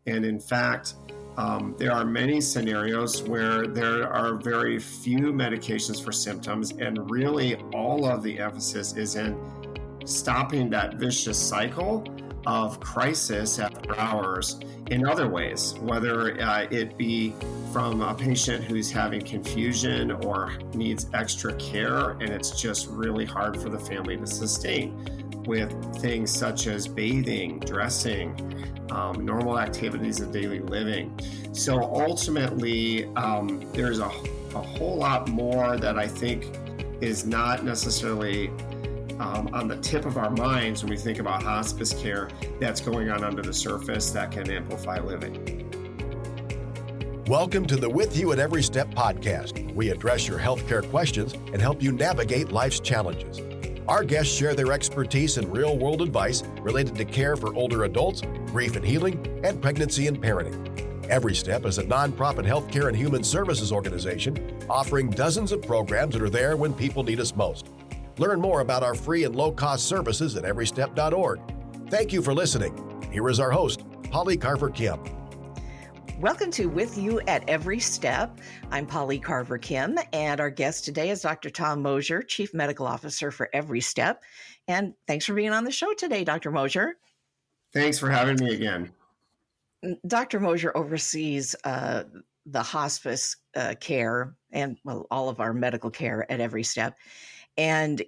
And in fact, there are many scenarios where there are very few medications for symptoms, and really all of the emphasis is in stopping that vicious cycle of crisis after hours in other ways, whether it be from a patient who's having confusion or needs extra care, and it's just really hard for the family to sustain, with things such as bathing, dressing, normal activities of daily living. So ultimately, there's a whole lot more that I think is not necessarily on the tip of our minds when we think about hospice care that's going on under the surface that can amplify living. Welcome to the With You at Every Step podcast. We address your healthcare questions and help you navigate life's challenges. Our guests share their expertise and real-world advice related to care for older adults, grief and healing, and pregnancy and parenting. Every Step is a nonprofit healthcare and human services organization offering dozens of programs that are there when people need us most. Learn more about our free and low-cost services at everystep.org. Thank you for listening. Here is our host, Polly Carver-Kim. Welcome to With You at Every Step. I'm Polly Carver-Kim, and our guest today is Dr. Tom Mosier, Chief Medical Officer for Every Step. And thanks for being on the show today, Dr. Mosier. Thanks for having me again. Dr. Mosier oversees the hospice care and all of our medical care at Every Step. And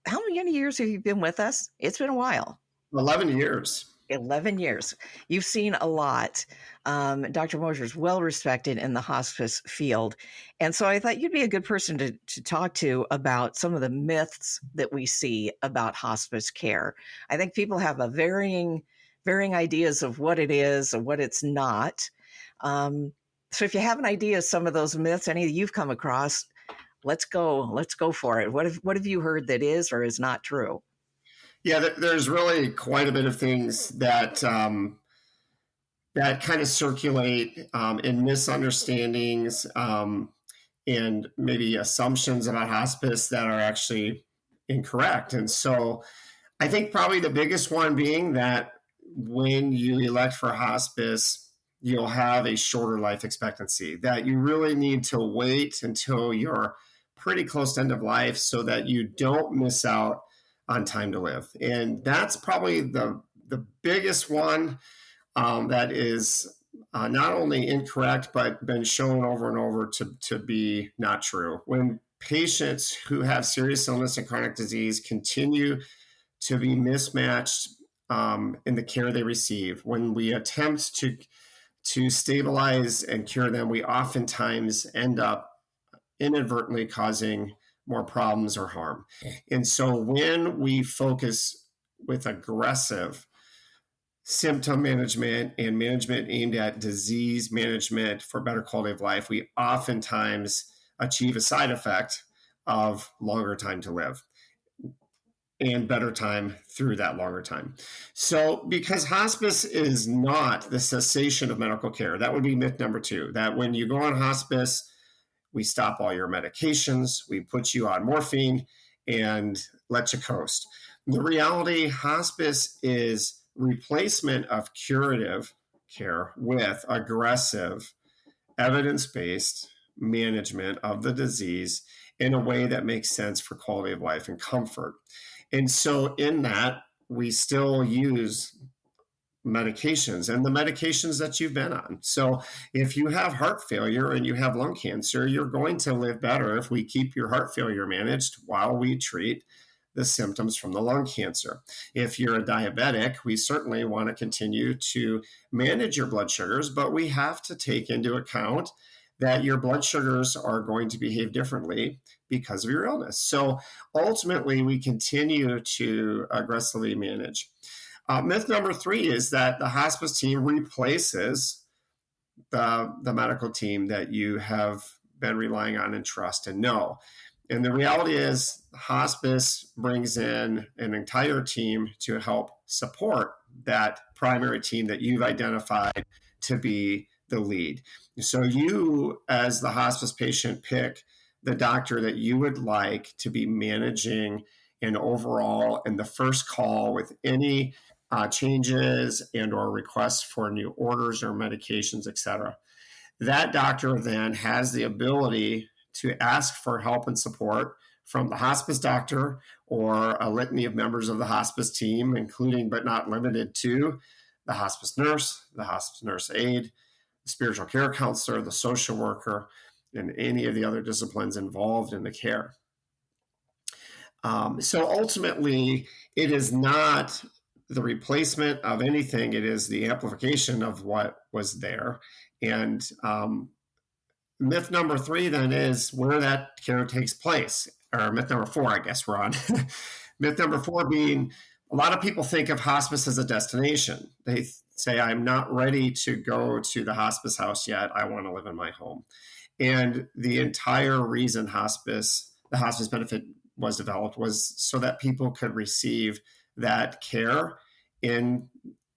how many years have you been with us? It's been a while. 11 years. 11 years. You've seen a lot. Dr. Mosier is well respected in the hospice field. And so I thought you'd be a good person to talk to about some of the myths that we see about hospice care. I think people have a varying ideas of what it is and what it's not. So if you have an idea of some of those myths, any that you've come across, let's go for it. What have you heard that is or is not true? Yeah, there's really quite a bit of things that that kind of circulate in misunderstandings and maybe assumptions about hospice that are actually incorrect. And so I think probably the biggest one being that when you elect for hospice, you'll have a shorter life expectancy, that you really need to wait until you're pretty close to end of life so that you don't miss out on time to live. And that's probably the biggest one that is not only incorrect, but been shown over and over to be not true. When patients who have serious illness and chronic disease continue to be mismatched in the care they receive, when we attempt to stabilize and cure them, we oftentimes end up inadvertently causing more problems or harm. And so when we focus with aggressive symptom management and management aimed at disease management for better quality of life, we oftentimes achieve a side effect of longer time to live and better time through that longer time. So because hospice is not the cessation of medical care, that would be myth number 2, that when you go on hospice, we stop all your medications, we put you on morphine and let you coast. The reality, hospice is replacement of curative care with aggressive, evidence-based management of the disease in a way that makes sense for quality of life and comfort. And so in that, we still use medications and the medications that you've been on. So if you have heart failure and you have lung cancer, you're going to live better if we keep your heart failure managed while we treat the symptoms from the lung cancer. If you're a diabetic, we certainly want to continue to manage your blood sugars, but we have to take into account that your blood sugars are going to behave differently because of your illness. So ultimately, we continue to aggressively manage. Myth number 3 is that the hospice team replaces the medical team that you have been relying on and trust and know. And the reality is hospice brings in an entire team to help support that primary team that you've identified to be the lead. So you, as the hospice patient, pick the doctor that you would like to be managing and overall and the first call with any changes and or requests for new orders or medications, etc. That doctor then has the ability to ask for help and support from the hospice doctor or a litany of members of the hospice team, including but not limited to the hospice nurse aide, the spiritual care counselor, the social worker, and any of the other disciplines involved in the care. So ultimately, it is not the replacement of anything. It is the amplification of what was there. And myth number 3 then is where that care takes place, or myth number 4, I guess we're on. Myth number 4 being a lot of people think of hospice as a destination. They say, I'm not ready to go to the hospice house yet. I want to live in my home. And the entire reason the hospice benefit was developed was so that people could receive that care in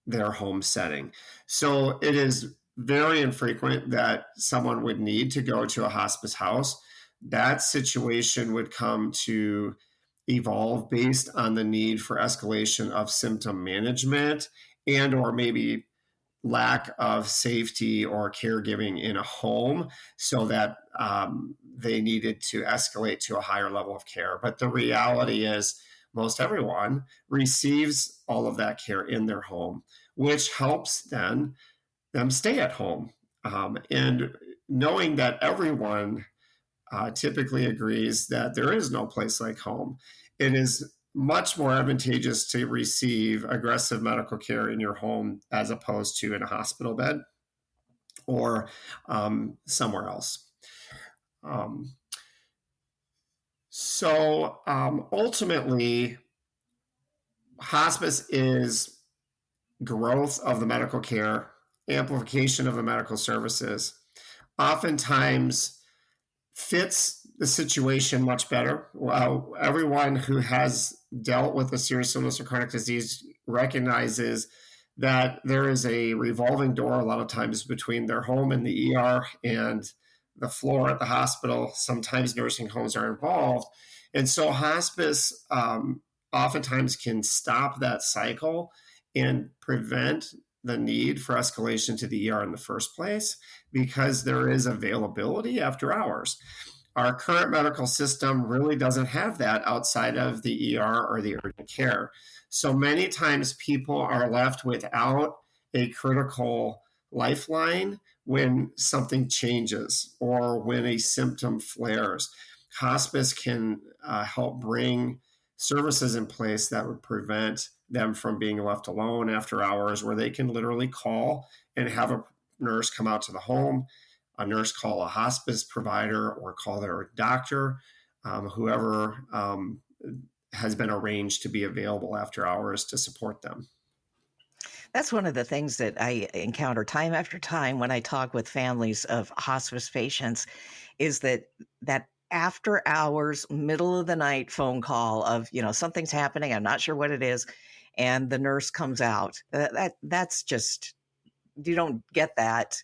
their home setting. So it is very infrequent that someone would need to go to a hospice house. That situation would come to evolve based on the need for escalation of symptom management and or maybe lack of safety or caregiving in a home, so that they needed to escalate to a higher level of care. But the reality is most everyone receives all of that care in their home, which helps then them stay at home. And knowing that everyone typically agrees that there is no place like home, it is much more advantageous to receive aggressive medical care in your home as opposed to in a hospital bed or somewhere else. So ultimately, hospice is growth of the medical care, amplification of the medical services, oftentimes fits the situation much better. Everyone who has dealt with a serious illness or chronic disease recognizes that there is a revolving door a lot of times between their home and the ER and the floor at the hospital. Sometimes nursing homes are involved. And so hospice oftentimes can stop that cycle and prevent the need for escalation to the ER in the first place because there is availability after hours. Our current medical system really doesn't have that outside of the ER or the urgent care. So many times people are left without a critical lifeline when something changes or when a symptom flares. Hospice can help bring services in place that would prevent them from being left alone after hours, where they can literally call and have a nurse come out to the home, a nurse call a hospice provider or call their doctor, whoever has been arranged to be available after hours to support them. That's one of the things that I encounter time after time when I talk with families of hospice patients is that after hours, middle of the night phone call of, something's happening, I'm not sure what it is, and the nurse comes out. That's just, you don't get that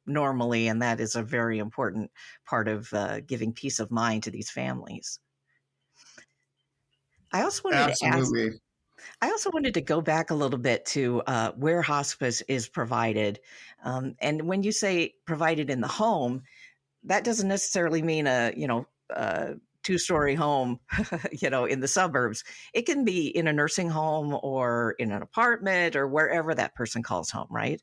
normally, and that is a very important part of giving peace of mind to these families. I also wanted to go back a little bit to where hospice is provided. And when you say provided in the home, that doesn't necessarily mean a 2-story home, in the suburbs. It can be in a nursing home or in an apartment or wherever that person calls home, right?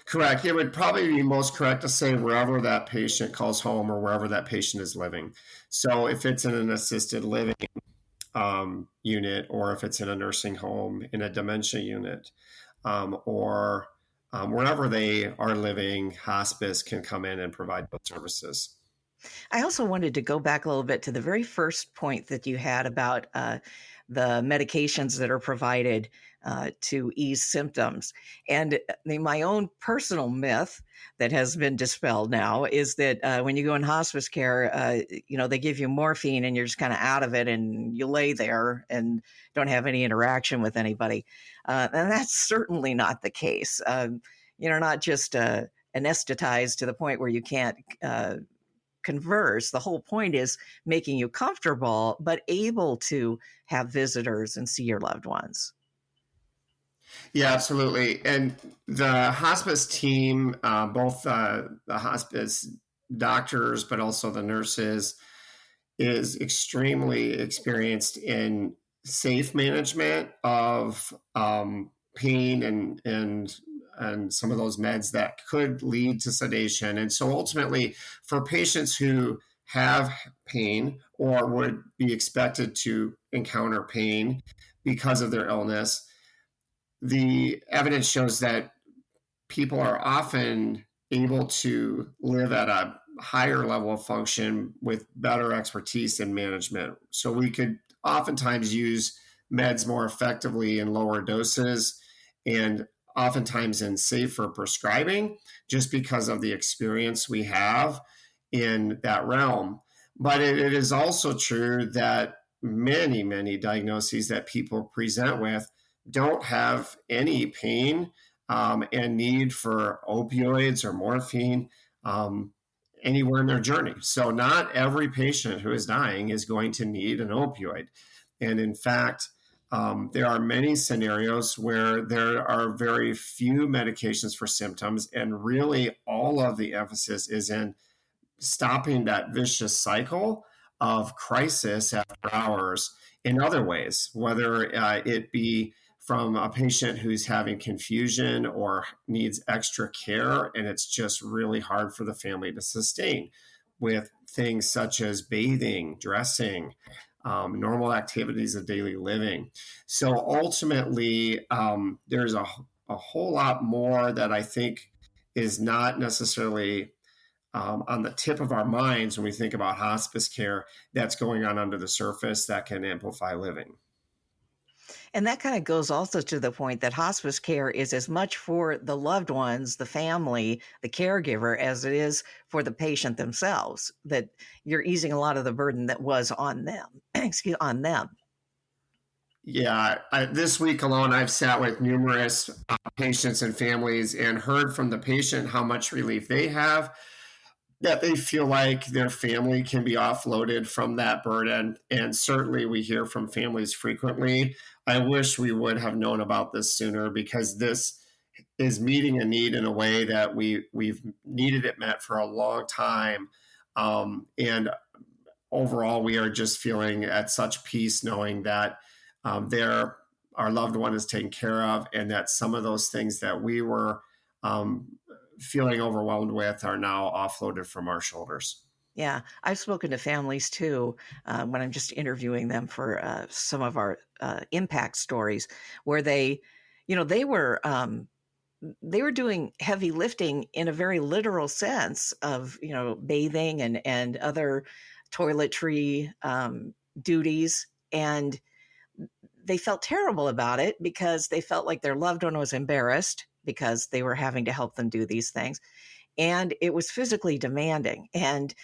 Correct. It would probably be most correct to say wherever that patient calls home or wherever that patient is living. So if it's in an assisted living unit, or if it's in a nursing home, in a dementia unit, or wherever they are living, hospice can come in and provide those services. I also wanted to go back a little bit to the very first point that you had about the medications that are provided to ease symptoms. And my own personal myth that has been dispelled now is that when you go in hospice care, they give you morphine and you're just kind of out of it and you lay there and don't have any interaction with anybody. And that's certainly not the case. You're not just anesthetized to the point where you can't converse. The whole point is making you comfortable, but able to have visitors and see your loved ones. Yeah, absolutely. And the hospice team, both the hospice doctors, but also the nurses, is extremely experienced in safe management of pain and some of those meds that could lead to sedation. And so ultimately, for patients who have pain or would be expected to encounter pain because of their illness, the evidence shows that people are often able to live at a higher level of function with better expertise in management. So we could oftentimes use meds more effectively in lower doses and oftentimes in safer prescribing just because of the experience we have in that realm. But it is also true that many diagnoses that people present with don't have any pain and need for opioids or morphine anywhere in their journey. So, not every patient who is dying is going to need an opioid. And in fact, there are many scenarios where there are very few medications for symptoms, and really all of the emphasis is in stopping that vicious cycle of crisis after hours in other ways, whether it be from a patient who's having confusion or needs extra care, and it's just really hard for the family to sustain with things such as bathing, dressing, normal activities of daily living. So ultimately, there's a whole lot more that I think is not necessarily on the tip of our minds when we think about hospice care that's going on under the surface that can amplify living. And that kind of goes also to the point that hospice care is as much for the loved ones, the family, the caregiver, as it is for the patient themselves, that you're easing a lot of the burden that was on them. On them. Yeah, this week alone, I've sat with numerous patients and families and heard from the patient how much relief they have, that they feel like their family can be offloaded from that burden. And certainly we hear from families frequently. I wish we would have known about this sooner, because this is meeting a need in a way that we've needed it met for a long time. And overall, we are just feeling at such peace knowing that our loved one is taken care of, and that some of those things that we were um, feeling overwhelmed with are now offloaded from our shoulders. Yeah, I've spoken to families too when I'm just interviewing them for some of our impact stories, where they were doing heavy lifting in a very literal sense of bathing and other toiletry duties, and they felt terrible about it because they felt like their loved one was embarrassed because they were having to help them do these things, and it was physically demanding. And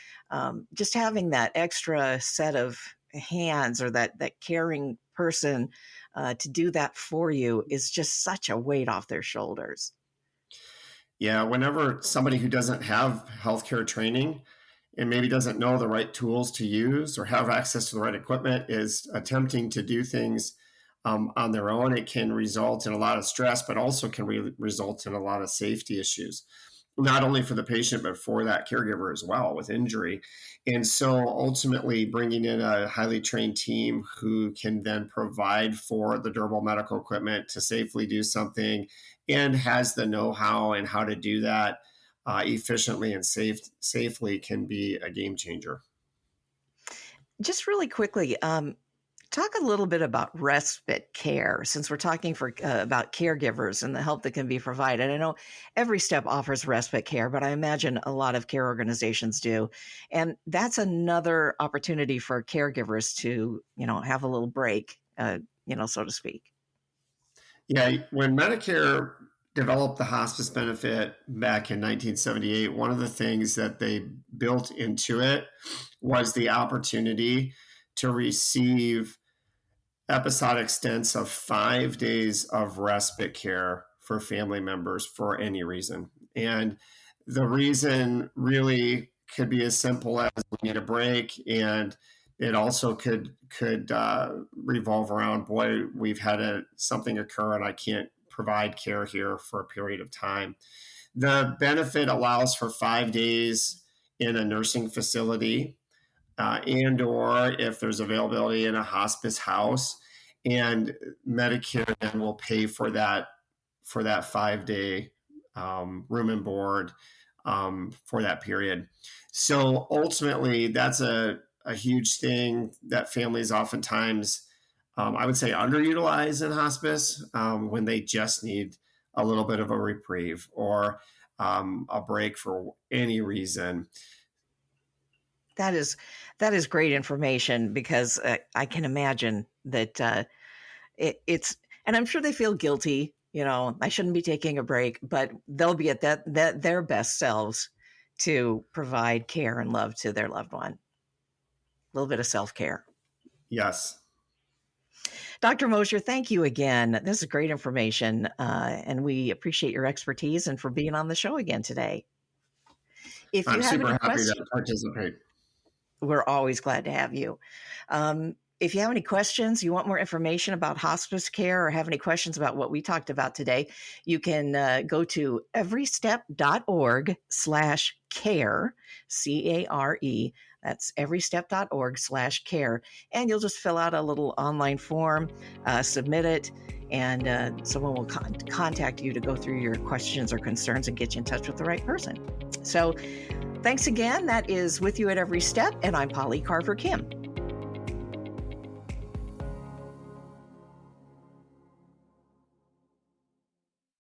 just having that extra set of hands, or that caring person to do that for you, is just such a weight off their shoulders. Yeah, whenever somebody who doesn't have healthcare training and maybe doesn't know the right tools to use or have access to the right equipment is attempting to do things on their own, it can result in a lot of stress, but also can result in a lot of safety issues, not only for the patient, but for that caregiver as well with injury. And so ultimately bringing in a highly trained team who can then provide for the durable medical equipment to safely do something and has the know-how and how to do that efficiently and safely can be a game changer. Just really quickly, talk a little bit about respite care, since we're talking about caregivers and the help that can be provided. I know every step offers respite care, but I imagine a lot of care organizations do. And that's another opportunity for caregivers to, have a little break, so to speak. Yeah, when Medicare developed the hospice benefit back in 1978, one of the things that they built into it was the opportunity to receive episodic stints of 5 days of respite care for family members for any reason. And the reason really could be as simple as we need a break, and it also could revolve around, boy, we've had something occur and I can't provide care here for a period of time. The benefit allows for 5 days in a nursing facility, and or if there's availability in a hospice house, and Medicare then will pay for that 5 day room and board for that period. So ultimately, that's a huge thing that families oftentimes, I would say, underutilize in hospice when they just need a little bit of a reprieve or a break for any reason. That is great information, because I can imagine that it's, and I'm sure they feel guilty. I shouldn't be taking a break, but they'll be at that their best selves to provide care and love to their loved one. A little bit of self-care. Yes. Dr. Mosher, thank you again. This is great information, and we appreciate your expertise and for being on the show again today. If you I'm have super any happy questions, to participate. we're always glad to have you. If you have any questions, you want more information about hospice care, or have any questions about what we talked about today, you can go to everystep.org/care, CARE. That's everystep.org/care. And you'll just fill out a little online form, submit it, and someone will contact you to go through your questions or concerns and get you in touch with the right person. So thanks again. That is With You at Every Step, and I'm Polly Carver Kim.